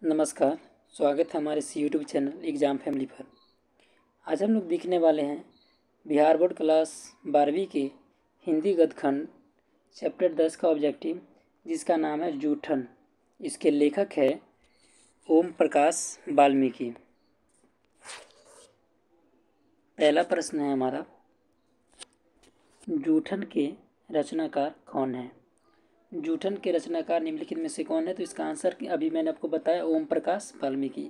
नमस्कार। स्वागत है हमारे इस यूट्यूब चैनल एग्ज़ाम फैमिली पर। आज हम लोग देखने वाले हैं बिहार बोर्ड क्लास 12वीं के हिंदी गद्यखंड चैप्टर 10 का ऑब्जेक्टिव, जिसका नाम है जूठन। इसके लेखक है ओम प्रकाश वाल्मीकि। पहला प्रश्न है हमारा, जूठन के रचनाकार कौन है? जूठन के रचनाकार निम्नलिखित में से कौन है? तो इसका आंसर अभी मैंने आपको बताया ओम प्रकाश वाल्मीकि।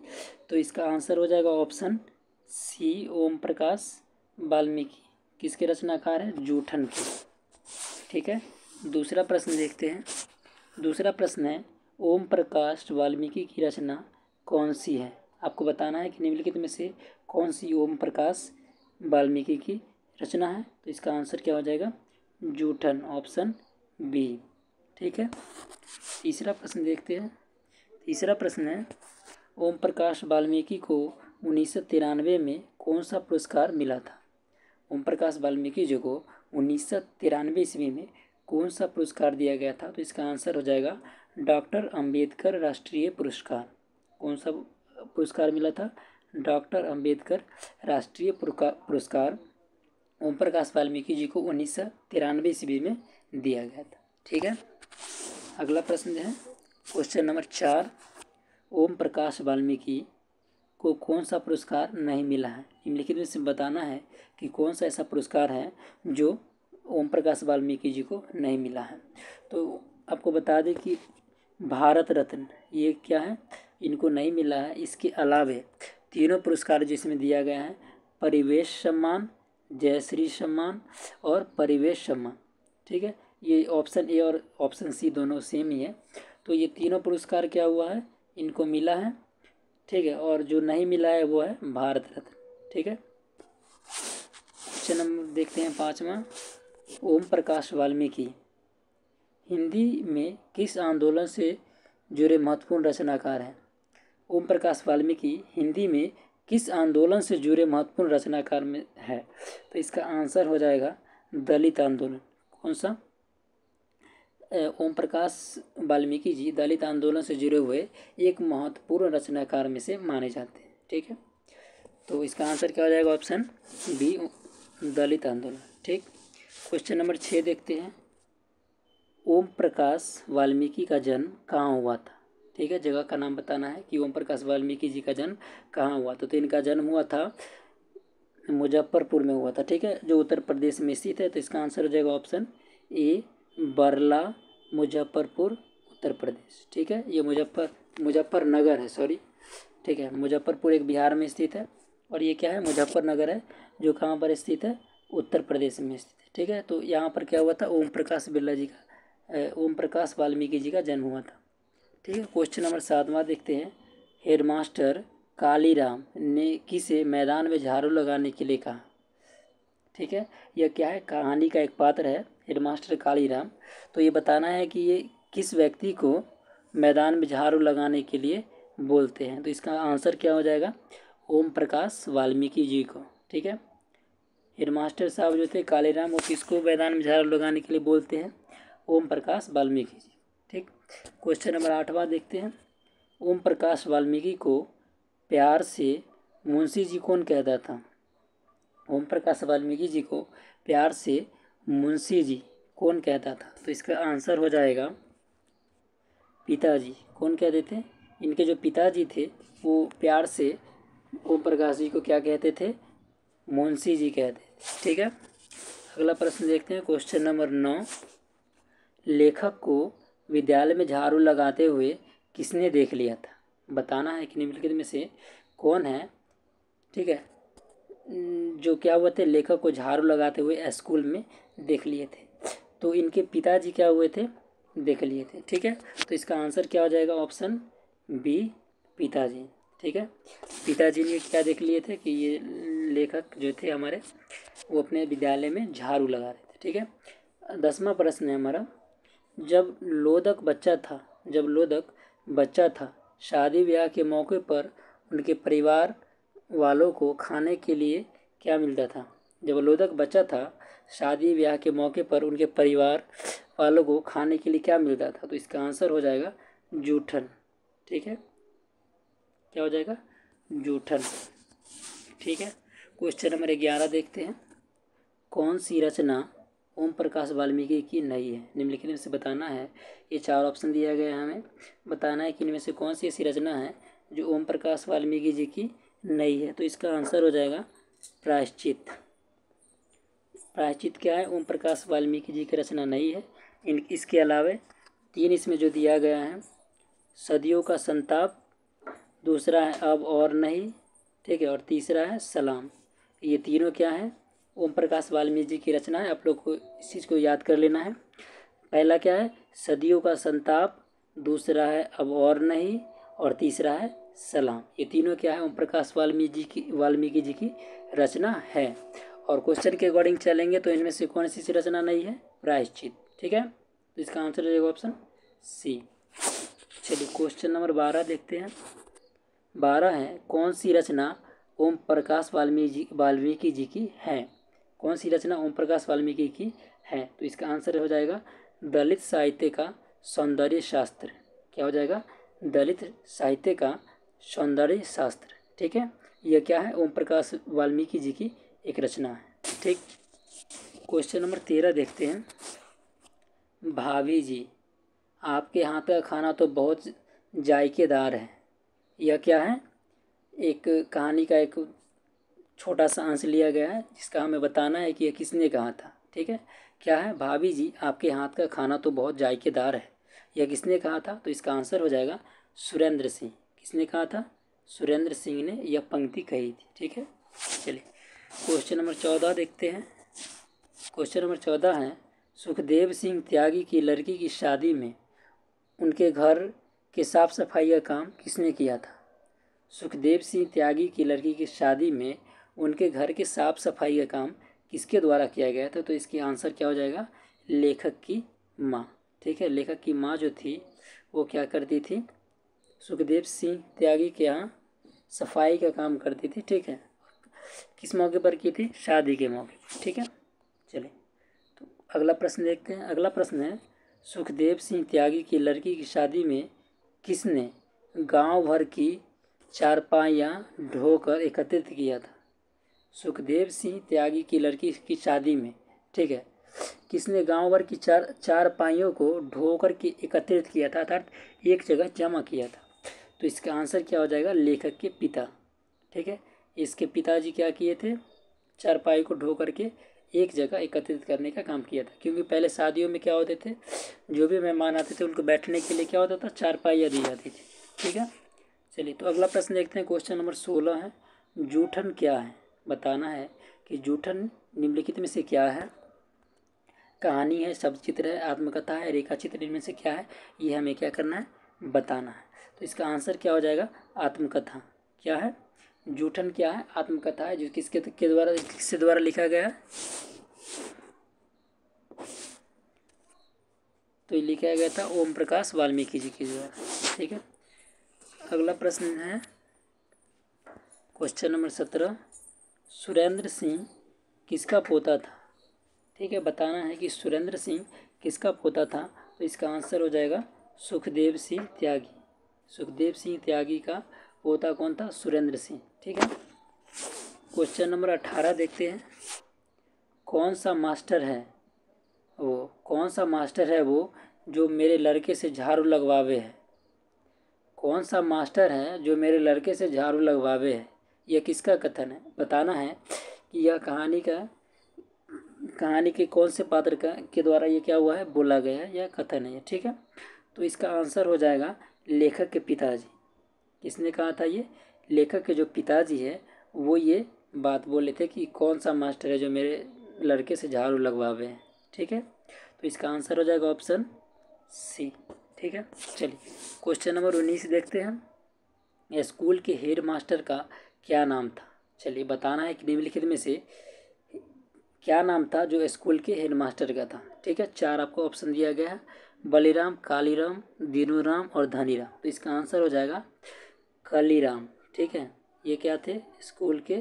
तो इसका आंसर हो जाएगा ऑप्शन सी, ओम प्रकाश वाल्मीकि। किसके रचनाकार है? जूठन के। ठीक है, दूसरा प्रश्न देखते हैं। दूसरा प्रश्न है, ओम प्रकाश वाल्मीकि की रचना कौन सी है? आपको बताना है कि निम्नलिखित में से कौन सी ओम प्रकाश वाल्मीकि की रचना है। तो इसका आंसर क्या हो जाएगा? जूठन, ऑप्शन बी। ठीक है, तीसरा प्रश्न देखते हैं। तीसरा प्रश्न है, ओम प्रकाश वाल्मीकि को 1993 में कौन सा पुरस्कार मिला था? ओम प्रकाश वाल्मीकि जी को 1993 ईस्वी में कौन सा पुरस्कार दिया गया था? तो इसका आंसर हो जाएगा डॉक्टर अंबेडकर राष्ट्रीय पुरस्कार। कौन सा पुरस्कार मिला था? डॉक्टर अंबेडकर राष्ट्रीय पुरस्कार ओम प्रकाश वाल्मीकि जी को 1993 ईस्वी में दिया गया था। ठीक है, अगला प्रश्न है क्वेश्चन नंबर 4, ओम प्रकाश वाल्मीकि को कौन सा पुरस्कार नहीं मिला है? निम्नलिखित में से बताना है कि कौन सा ऐसा पुरस्कार है जो ओम प्रकाश वाल्मीकि जी को नहीं मिला है। तो आपको बता दें कि भारत रत्न ये क्या है, इनको नहीं मिला है। इसके अलावे तीनों पुरस्कार जिसमें दिया गया है, परिवेश सम्मान, जयश्री सम्मान और परिवेश सम्मान। ठीक है, ये ऑप्शन ए और ऑप्शन सी दोनों सेम ही है। तो ये तीनों पुरस्कार क्या हुआ है, इनको मिला है। ठीक है, और जो नहीं मिला है वो है भारत रत्न। ठीक है, क्वेश्चन नंबर देखते हैं 5वां, ओम प्रकाश वाल्मीकि हिंदी में किस आंदोलन से जुड़े महत्वपूर्ण रचनाकार हैं? ओम प्रकाश वाल्मीकि हिंदी में किस आंदोलन से जुड़े महत्वपूर्ण रचनाकार में है? तो इसका आंसर हो जाएगा दलित आंदोलन। कौन सा? ओम प्रकाश वाल्मीकि जी दलित आंदोलन से जुड़े हुए एक महत्वपूर्ण रचनाकार में से माने जाते हैं। ठीक है, तो इसका आंसर क्या हो जाएगा? ऑप्शन बी, दलित आंदोलन। ठीक, क्वेश्चन नंबर 6 देखते हैं। ओम प्रकाश वाल्मीकि का जन्म कहाँ हुआ था? ठीक है, जगह का नाम बताना है कि ओम प्रकाश वाल्मीकि जी का जन्म कहाँ हुआ था। तो इनका जन्म हुआ था मुजफ्फरपुर में हुआ था। ठीक है, जो उत्तर प्रदेश में स्थित है। तो इसका आंसर हो जाएगा ऑप्शन ए, बरला, मुजफ्फरपुर, उत्तर प्रदेश। ठीक है, ये मुजफ्फरनगर है, सॉरी। ठीक है, मुजफ्फरपुर एक बिहार में स्थित है और ये क्या है? मुजफ्फरनगर है, जो कहाँ पर स्थित है? उत्तर प्रदेश में स्थित है। ठीक है, तो यहाँ पर क्या हुआ था? ओम प्रकाश वाल्मीकि जी का जन्म हुआ था। ठीक है, क्वेश्चन नंबर 7वां देखते हैं। हेडमास्टर कालीराम ने किसे मैदान में झाड़ू लगाने के लिए कहा? ठीक है, यह क्या है? कहानी का एक पात्र है हेडमास्टर कालीराम। तो ये बताना है कि ये किस व्यक्ति को मैदान में झाड़ू लगाने के लिए बोलते हैं। तो इसका आंसर क्या हो जाएगा? ओम प्रकाश वाल्मीकि जी को। ठीक है, हेडमास्टर साहब जो थे कालीराम, वो किसको मैदान में झाड़ू लगाने के लिए बोलते हैं? ओम प्रकाश वाल्मीकि जी। ठीक, क्वेश्चन नंबर 8वां देखते हैं। ओम प्रकाश वाल्मीकि को प्यार से मुंशी जी कौन कहता था? ओम प्रकाश वाल्मीकि जी को प्यार से मुंशी जी कौन कहता था? तो इसका आंसर हो जाएगा पिताजी। कौन कहते थे? इनके जो पिताजी थे वो प्यार से ओम प्रकाश जी को क्या कहते थे? मुंशी जी कहते थे। ठीक है, अगला प्रश्न देखते हैं। क्वेश्चन नंबर 9, लेखक को विद्यालय में झाड़ू लगाते हुए किसने देख लिया था? बताना है कि निम्नलिखित में से कौन है, ठीक है, जो क्या हुए थे? लेखक को झाड़ू लगाते हुए स्कूल में देख लिए थे। तो इनके पिताजी क्या हुए थे? देख लिए थे। ठीक है, तो इसका आंसर क्या हो जाएगा? ऑप्शन बी, पिताजी। ठीक है, पिताजी ने क्या देख लिए थे? कि ये लेखक जो थे हमारे, वो अपने विद्यालय में झाड़ू लगा रहे थे। ठीक है, 10वां प्रश्न है हमारा। जब लोदक बच्चा था, शादी ब्याह के मौके पर उनके परिवार वालों को खाने के लिए क्या मिलता था? जब लोदक बच्चा था, शादी ब्याह के मौके पर उनके परिवार वालों को खाने के लिए क्या मिलता था? तो इसका आंसर हो जाएगा जूठन। ठीक है, क्या हो जाएगा, जूठन। ठीक है, क्वेश्चन नंबर 11 देखते हैं। कौन सी रचना ओम प्रकाश वाल्मीकि की नहीं है, निम्नलिखित में से बताना है। ये 4 ऑप्शन दिया गया है, हमें बताना है कि इनमें से कौन सी ऐसी रचना है जो ओम प्रकाश वाल्मीकि जी की नहीं है। तो इसका आंसर हो जाएगा प्रायश्चित। प्रायश्चित क्या है, ओम प्रकाश वाल्मीकि जी की रचना नहीं है। इसके अलावा 3 इसमें जो दिया गया है, सदियों का संताप, दूसरा है अब और नहीं, ठीक है, और तीसरा है सलाम। ये तीनों क्या है, ओम प्रकाश वाल्मीकि जी की रचना है। आप लोग को इस चीज़ को याद कर लेना है। पहला क्या है, सदियों का संताप, दूसरा है अब और नहीं, और तीसरा है सलाम। ये तीनों क्या है, ओम प्रकाश वाल्मीकि जी की रचना है। और क्वेश्चन के अकॉर्डिंग चलेंगे तो इनमें से कौन सी रचना नहीं है, प्रायश्चित। ठीक है, तो इसका आंसर हो जाएगा ऑप्शन सी। चलिए क्वेश्चन नंबर 12 देखते हैं। 12 है, कौन सी रचना ओम प्रकाश वाल्मीकि जी की है। कौन सी रचना ओम प्रकाश वाल्मीकि की है, तो इसका आंसर हो जाएगा दलित साहित्य का सौंदर्य शास्त्र। क्या हो जाएगा, दलित साहित्य का सौंदर्य शास्त्र। ठीक है, यह क्या है, ओम प्रकाश वाल्मीकि जी की एक रचना है। ठीक, क्वेश्चन नंबर 13 देखते हैं। भाभी जी, आपके हाथ का खाना तो बहुत जायकेदार है। यह क्या है, एक कहानी का एक छोटा सा अंश लिया गया है जिसका हमें बताना है कि यह किसने कहा था। ठीक है, क्या है, भाभी जी आपके हाथ का खाना तो बहुत जायकेदार है, यह किसने कहा था। तो इसका आंसर हो जाएगा सुरेंद्र सिंह। किसने कहा था, सुरेंद्र सिंह ने यह पंक्ति कही थी। ठीक है, चलिए क्वेश्चन नंबर 14 देखते हैं। क्वेश्चन नंबर 14 है, सुखदेव सिंह त्यागी की लड़की की शादी में उनके घर के साफ सफाई का काम किसने किया था। सुखदेव सिंह त्यागी की लड़की की शादी में उनके घर के साफ सफाई का काम किसके द्वारा किया गया था। तो इसकी आंसर क्या हो जाएगा, लेखक की माँ। ठीक है, लेखक की माँ जो थी वो क्या करती थी, सुखदेव सिंह त्यागी के यहाँ सफाई का काम करती थी। ठीक है, किस मौके पर की थी, शादी के मौके पर। ठीक है, चलिए तो अगला प्रश्न देखते हैं। अगला प्रश्न है, सुखदेव सिंह त्यागी की लड़की की शादी में किसने गांव भर की चारपाइयाँ ढोकर एकत्रित किया था। सुखदेव सिंह त्यागी की लड़की की शादी में, ठीक है, किसने गांव भर की चारपाइयों को ढोकर के एकत्रित किया था, अर्थात एक जगह जमा किया था। तो इसका आंसर क्या हो जाएगा, लेखक के पिता। ठीक है, इसके पिताजी क्या किए थे, चारपाई को ढो करके एक जगह एकत्रित करने का काम किया था। क्योंकि पहले शादियों में क्या होते थे, जो भी मेहमान आते थे उनको बैठने के लिए क्या होता था, चारपाइयाँ दी जाती थी। ठीक है, चलिए तो अगला प्रश्न देखते हैं। क्वेश्चन नंबर 16 है, जूठन क्या है, बताना है कि जूठन निम्नलिखित में से क्या है। कहानी है, शब्द चित्र है, आत्मकथा है, रेखा चित्र, इनमें से क्या है, ये हमें क्या करना है, बताना है। तो इसका आंसर क्या हो जाएगा, आत्मकथा। क्या है, जूठन क्या है, आत्मकथा है, जो किसके द्वारा लिखा गया है, तो ये लिखा गया था ओम प्रकाश वाल्मीकि जी के द्वारा। ठीक है, अगला प्रश्न है क्वेश्चन नंबर 17, सुरेंद्र सिंह किसका पोता था। ठीक है, बताना है कि सुरेंद्र सिंह किसका पोता था। तो इसका आंसर हो जाएगा सुखदेव सिंह त्यागी। सुखदेव सिंह त्यागी का पोता कौन था, सुरेंद्र सिंह। ठीक है, क्वेश्चन नंबर 18 देखते हैं। कौन सा मास्टर है वो जो मेरे लड़के से झाड़ू लगवावे है। कौन सा मास्टर है जो मेरे लड़के से झाड़ू लगवावे है, यह किसका कथन है। बताना है कि यह कहानी के कौन से पात्र के द्वारा ये क्या हुआ है, बोला गया है, यह कथन है। ठीक है, तो इसका आंसर हो जाएगा लेखक के पिताजी। किसने कहा था, ये लेखक के जो पिताजी है वो ये बात बोले थे कि कौन सा मास्टर है जो मेरे लड़के से झाड़ू लगवावे हैं। ठीक है, तो इसका आंसर हो जाएगा ऑप्शन सी। ठीक है, चलिए क्वेश्चन नंबर 19 देखते हैं। स्कूल के हेड मास्टर का क्या नाम था। चलिए बताना है कि निम्नलिखित में से क्या नाम था जो स्कूल के हेड मास्टर का था। ठीक है, 4 आपको ऑप्शन दिया गया है, बलीराम, कालीराम, दीनूराम और धनीराम। तो इसका आंसर हो जाएगा कालीराम। ठीक है, ये क्या थे, स्कूल के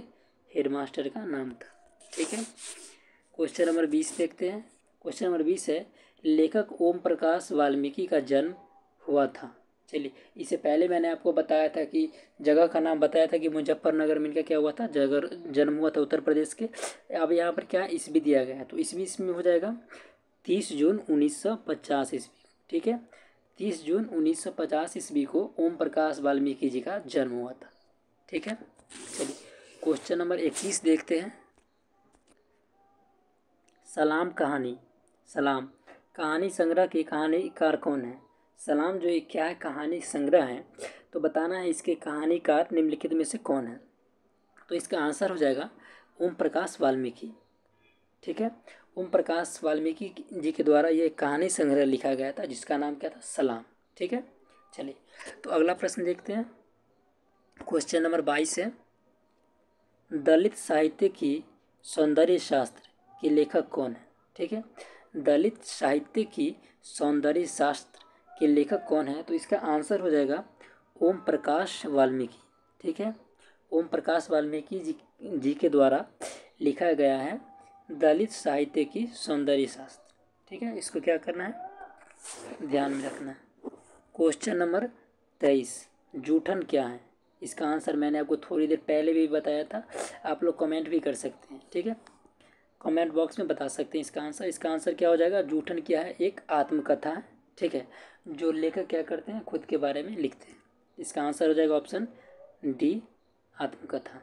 हेड मास्टर का नाम था। ठीक है, क्वेश्चन नंबर 20 देखते हैं। क्वेश्चन नंबर 20 है, लेखक ओम प्रकाश वाल्मीकि का जन्म हुआ था। चलिए, इससे पहले मैंने आपको बताया था कि जगह का नाम बताया था कि मुजफ्फरनगर में इनका क्या हुआ था, जन्म हुआ था उत्तर प्रदेश के। अब यहाँ पर क्या ईस्वी दिया गया है, तो ईस्वी इसमें हो जाएगा 30 जून 1950 ईस्वी। ठीक है, 30 जून 1950 ईस्वी को ओम प्रकाश वाल्मीकि जी का जन्म हुआ था। ठीक है, चलिए क्वेश्चन नंबर 21 देखते हैं। सलाम कहानी, सलाम कहानी संग्रह के कहानीकार कौन है? सलाम जो एक क्या है, कहानी संग्रह है, तो बताना है इसके कहानीकार निम्नलिखित में से कौन है। तो इसका आंसर हो जाएगा ओम प्रकाश वाल्मीकि। ठीक है, ओम प्रकाश वाल्मीकि जी के द्वारा ये कहानी संग्रह लिखा गया था जिसका नाम क्या था, सलाम। ठीक है, चलिए तो अगला प्रश्न देखते हैं। क्वेश्चन नंबर 22 है, दलित साहित्य की सौंदर्य शास्त्र के लेखक कौन है? ठीक है, दलित साहित्य की सौंदर्य शास्त्र के लेखक कौन है? तो इसका आंसर हो जाएगा ओम प्रकाश वाल्मीकि। ठीक है, ओम प्रकाश वाल्मीकि जी के द्वारा लिखा गया है दलित साहित्य की सौंदर्य शास्त्र। ठीक है, इसको क्या करना है, ध्यान में रखना है। क्वेश्चन नंबर 23, जूठन क्या है? इसका आंसर मैंने आपको थोड़ी देर पहले भी बताया था, आप लोग कमेंट भी कर सकते हैं। ठीक है, कमेंट बॉक्स में बता सकते हैं इसका आंसर। इसका आंसर क्या हो जाएगा, जूठन क्या है, एक आत्मकथा है। ठीक है, जो लेखक क्या करते हैं, खुद के बारे में लिखते हैं। इसका आंसर हो जाएगा ऑप्शन डी, आत्मकथा।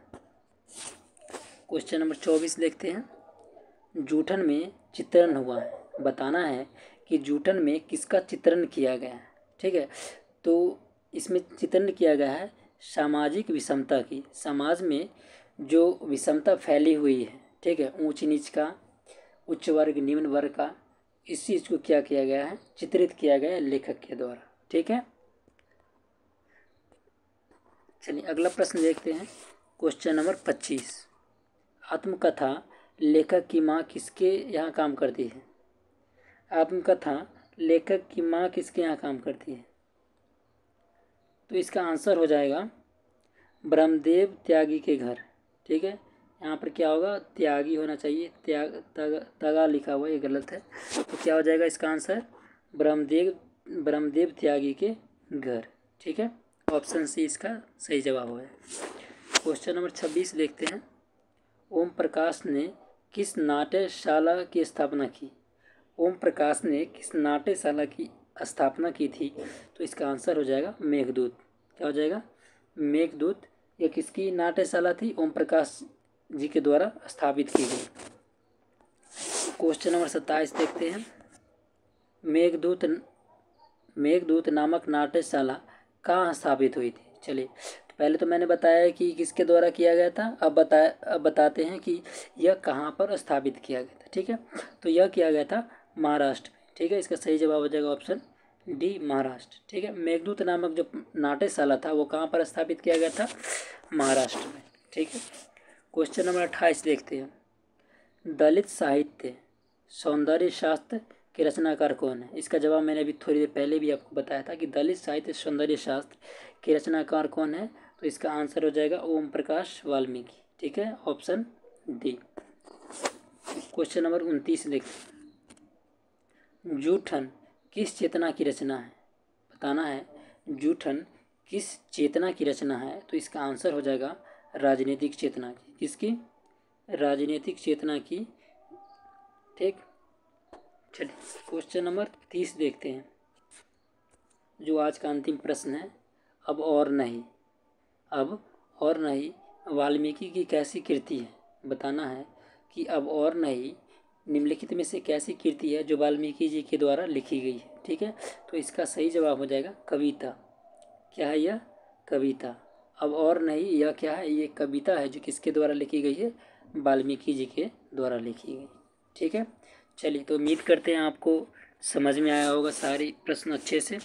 क्वेश्चन नंबर 24 देखते हैं। जूठन में चित्रण हुआ है, बताना है कि जूठन में किसका चित्रण किया गया है। ठीक है, तो इसमें चित्रण किया गया है सामाजिक विषमता की, समाज में जो विषमता फैली हुई है। ठीक है, ऊंच नीच का, उच्च वर्ग निम्न वर्ग का, इस चीज़ को क्या किया गया है, चित्रित किया गया है लेखक के द्वारा। ठीक है, चलिए अगला प्रश्न देखते हैं। क्वेश्चन नंबर 25, आत्मकथा लेखक की माँ किसके यहाँ काम करती है? आत्मकथा लेखक की माँ किसके यहाँ काम करती है? तो इसका आंसर हो जाएगा ब्रह्मदेव त्यागी के घर। ठीक है, यहाँ पर क्या होगा, त्यागी होना चाहिए, तगा लिखा हुआ, ये गलत है। तो क्या हो जाएगा इसका आंसर, ब्रह्मदेव त्यागी के घर। ठीक है, ऑप्शन सी इसका सही जवाब है। क्वेश्चन नंबर 26 देखते हैं। ओम प्रकाश ने किस नाट्यशाला की स्थापना की? ओम प्रकाश ने किस नाट्यशाला की स्थापना की थी? तो इसका आंसर हो जाएगा मेघदूत। क्या हो जाएगा, मेघदूत। ये किसकी नाट्यशाला थी? ओम प्रकाश जी के द्वारा स्थापित की गई। क्वेश्चन नंबर 27 देखते हैं। मेघदूत नामक नाट्यशाला कहाँ स्थापित हुई थी? चलिए, तो पहले तो मैंने बताया कि किसके द्वारा किया गया था, अब बताते हैं कि यह कहाँ पर स्थापित किया गया था। ठीक है, तो यह किया गया था महाराष्ट्र में। ठीक है, इसका सही जवाब हो जाएगा ऑप्शन डी, महाराष्ट्र। ठीक है, मेघदूत नामक जो नाट्यशाला था वो कहाँ पर स्थापित किया गया था, महाराष्ट्र में। ठीक है, क्वेश्चन नंबर 28 देखते हैं। दलित साहित्य सौंदर्य शास्त्र के रचनाकार कौन है? इसका जवाब मैंने अभी थोड़ी देर पहले भी आपको बताया था कि दलित साहित्य सौंदर्य शास्त्र के रचनाकार कौन है। तो इसका आंसर हो जाएगा ओम प्रकाश वाल्मीकि। ठीक है, ऑप्शन डी। क्वेश्चन नंबर 29 देखते हैं। जूठन किस चेतना की रचना है? बताना है जूठन किस चेतना की रचना है। तो इसका आंसर हो जाएगा राजनीतिक चेतना की। किसकी? राजनीतिक चेतना की। ठीक, चलिए क्वेश्चन नंबर 30 देखते हैं, जो आज का अंतिम प्रश्न है। अब और नहीं वाल्मीकि की कैसी कृति है? बताना है कि अब और नहीं निम्नलिखित में से कैसी कृति है जो वाल्मीकि जी के द्वारा लिखी गई है। ठीक है, तो इसका सही जवाब हो जाएगा कविता। क्या है यह? कविता। अब और नहीं, यह क्या है, ये कविता है जो किसके द्वारा लिखी गई है, वाल्मीकि जी के द्वारा लिखी गई। ठीक है, चलिए तो उम्मीद करते हैं आपको समझ में आया होगा सारे प्रश्न अच्छे से।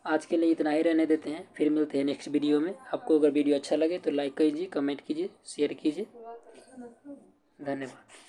आज के लिए इतना ही रहने देते हैं, फिर मिलते हैं नेक्स्ट वीडियो में। आपको अगर वीडियो अच्छा लगे तो लाइक कीजिए, कमेंट कीजिए, शेयर कीजिए। धन्यवाद।